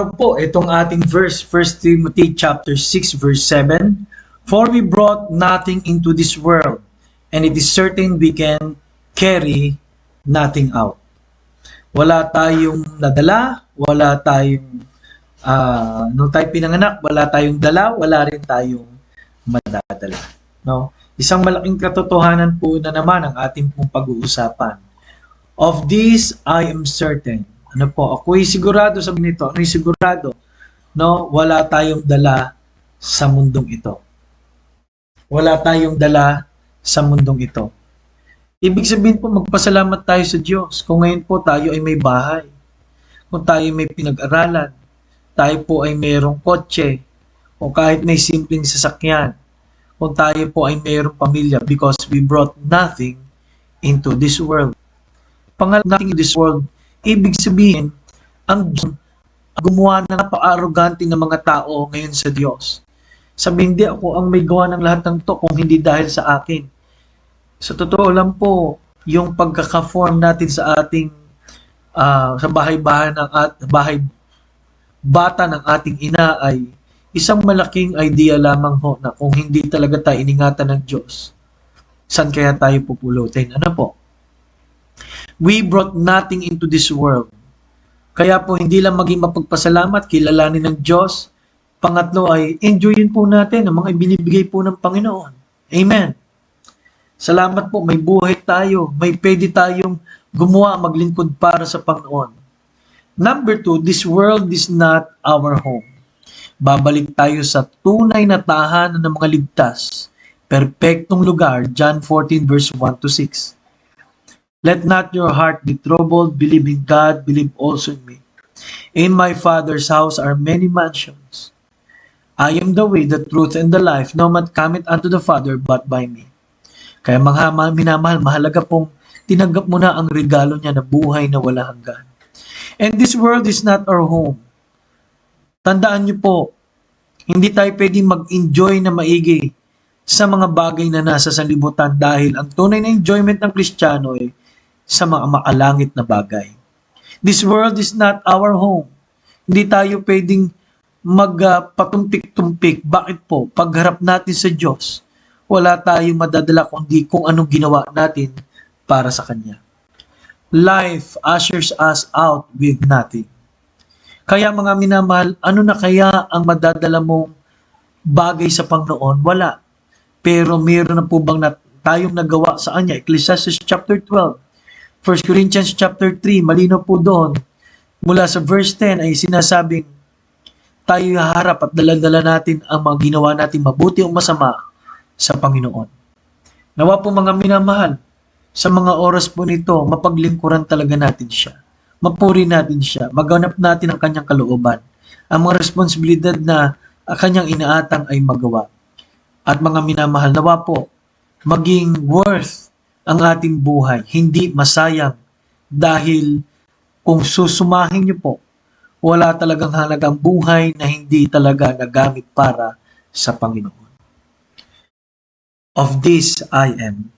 po itong ating verse, 1 Timothy chapter 6 verse 7. For we brought nothing into this world, and it is certain we can carry nothing out. Wala tayong nadala, wala tayong nung tayo pinanganak, wala tayong dala, wala rin tayong madadala. No? Isang malaking katotohanan po na naman ang ating pong pag-uusapan. Of this I am certain. Ano po? Ako'y sigurado sa nito. Ako'y sigurado. No? Wala tayong dala sa mundong ito. Wala tayong dala sa mundong ito. Ibig sabihin po, magpasalamat tayo sa Diyos. Kung ngayon po tayo ay may bahay. Kung tayo may pinag-aralan. Tayo po ay mayroong kotse. O kahit may simpleng sasakyan. Kung tayo po ay mayroong pamilya. Because we brought nothing into this world. Nothing in this world, ibig sabihin, ang gumawa na napaka-arrogante ng mga tao ngayon sa Diyos. Sabi, hindi ako ang may gawa ng lahat ng to kung hindi dahil sa akin. Sa totoo lang po, yung pagkaka-form natin sa ating sa bahay bata ng ating ina ay isang malaking idea lamang ho na kung hindi talaga tayo iningatan ng Diyos, saan kaya tayo pupulutin? Ano po? We brought nothing into this world. Kaya po hindi lang maging mapagpasalamat, kilalanin ng Diyos. Pangatlo ay enjoyin po natin ang mga ibinibigay po ng Panginoon. Amen. Salamat po, may buhay tayo. May pwede tayong gumawa, maglingkod para sa Panginoon. Number 2, this world is not our home. Babalik tayo sa tunay na tahanan ng mga ligtas. Perpektong lugar, John 14 verse 1 to 6. Let not your heart be troubled. Believe in God. Believe also in me. In my Father's house are many mansions. I am the way, the truth, and the life. No man cometh unto the Father but by me. Kaya mga minamahal, mahalaga pong tinanggap mo na ang regalo niya na buhay na wala hanggan. And this world is not our home. Tandaan niyo po, hindi tayo pwedeng mag-enjoy na maigi sa mga bagay na nasa sanlibutan dahil ang tunay na enjoyment ng Kristiyano ay sa mga makalangit na bagay. This world is not our home. Hindi tayo pwedeng magpatumpik-tumpik. Bakit po? Pagharap natin sa Diyos, wala tayong madadala kundi kung anong ginawa natin para sa Kanya. Life ushers us out with nothing. Kaya mga minamahal, ano na kaya ang madadala mong bagay sa Panginoon? Wala. Pero mayroon na po bang tayong nagawa sa Kanya? Ecclesiastes chapter 12. 1 Corinthians chapter 3, malino po doon. Mula sa verse 10 ay sinasabing tayo haharap at daladala natin ang mga ginawa natin mabuti o masama sa Panginoon. Nawa po mga minamahal, sa mga oras po nito, mapaglingkuran talaga natin siya. Mapuri natin siya. Maganap natin ang kanyang kalooban. Ang mga responsibilidad na kanyang inaatang ay magawa. At mga minamahal, nawa po, maging worth ang ating buhay, hindi masayang dahil kung susumahin niyo po, wala talagang halagang buhay na hindi talaga nagamit para sa Panginoon. Of this I am